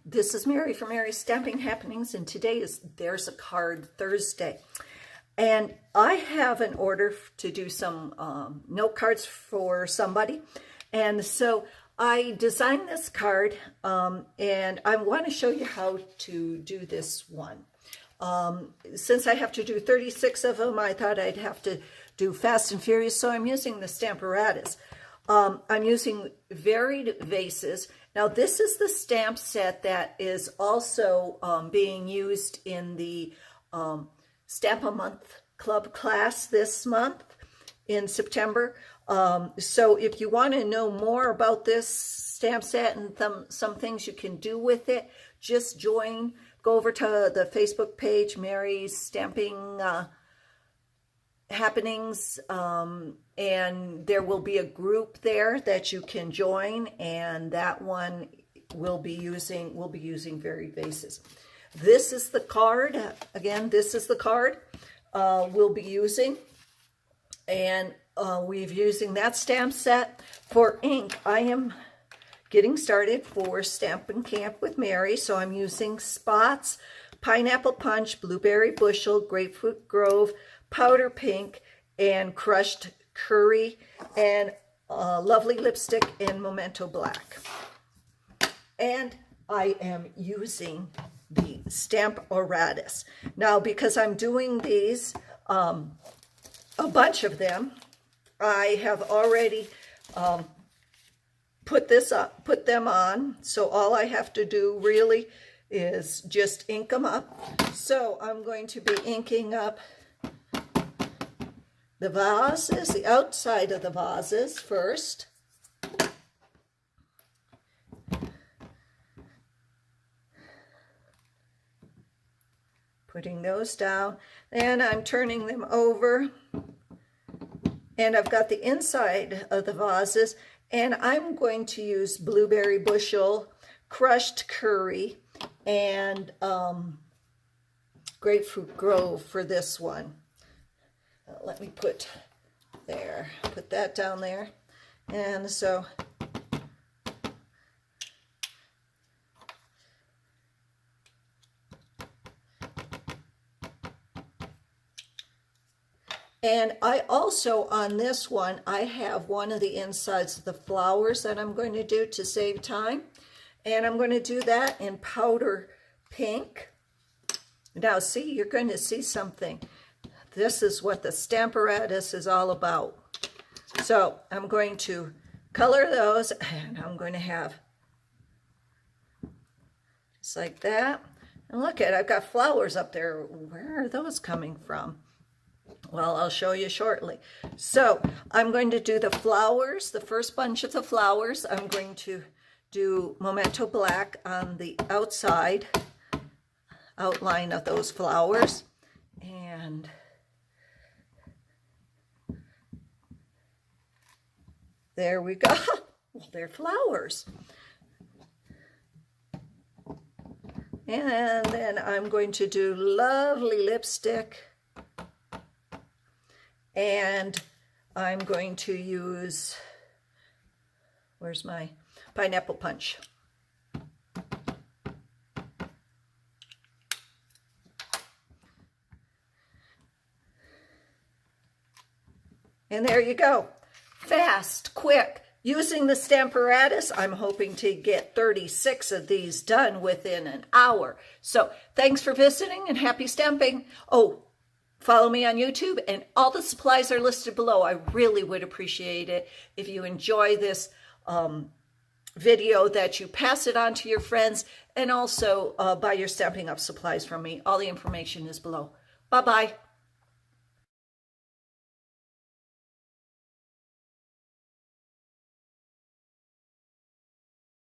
This is Mary from Mary's Stamping Happenings, and today is There's a Card Thursday. And I have an order to do some note cards for somebody. And so I designed this card, and I want to show you how to do this one. Since I have to do 36 of them, I thought I'd have to do fast and furious, so I'm using the Stamparatus. I'm using varied vases. Now, this is the stamp set that is also being used in the Stamp a Month Club class this month in September. So if you want to know more about this stamp set and some things you can do with it, just join. Go over to the Facebook page, Mary's Stamping Happenings, and there will be a group there that you can join, and that one we'll be using varied vases. This is the card. Again, this is the card we'll be using, and we're using that stamp set. For ink, I am getting started for Stampin' Camp with Mary, so I'm using Spots, Pineapple Punch, Blueberry Bushel, Grapefruit Grove, Powder Pink, and Crushed Curry, and Lovely Lipstick in Memento Black. And I am using the Stamparatus. Now, because I'm doing these, a bunch of them, I have already put them on, so all I have to do really is just ink them up. So I'm going to be inking up the vases, the outside of the vases first. Putting those down, and I'm turning them over. And I've got the inside of the vases, and I'm going to use Blueberry Bushel, Crushed Curry, and Grapefruit Grove for this one. Let me put that down there. And so and I also, on this one, I have one of the insides of the flowers that I'm going to do to save time. And I'm going to do that in Powder Pink. Now, see, you're going to see something. This is what the Stamparatus is all about. So I'm going to color those, and I'm going to have just like that. And look at it, I've got flowers up there. Where are those coming from? Well, I'll show you shortly. So I'm going to do the flowers, the first bunch of the flowers. I'm going to do Memento Black on the outside outline of those flowers. And there we go. Well, they're flowers. And then I'm going to do Lovely Lipstick. And I'm going to use, where's my Pineapple Punch? And there you go. Fast, quick. Using the Stamparatus, I'm hoping to get 36 of these done within an hour. So thanks for visiting and happy stamping. Oh, follow me on YouTube, and all the supplies are listed below. I really would appreciate it if you enjoy this video, that you pass it on to your friends, and also buy your Stampin' Up supplies from me. All the information is below. Bye-bye.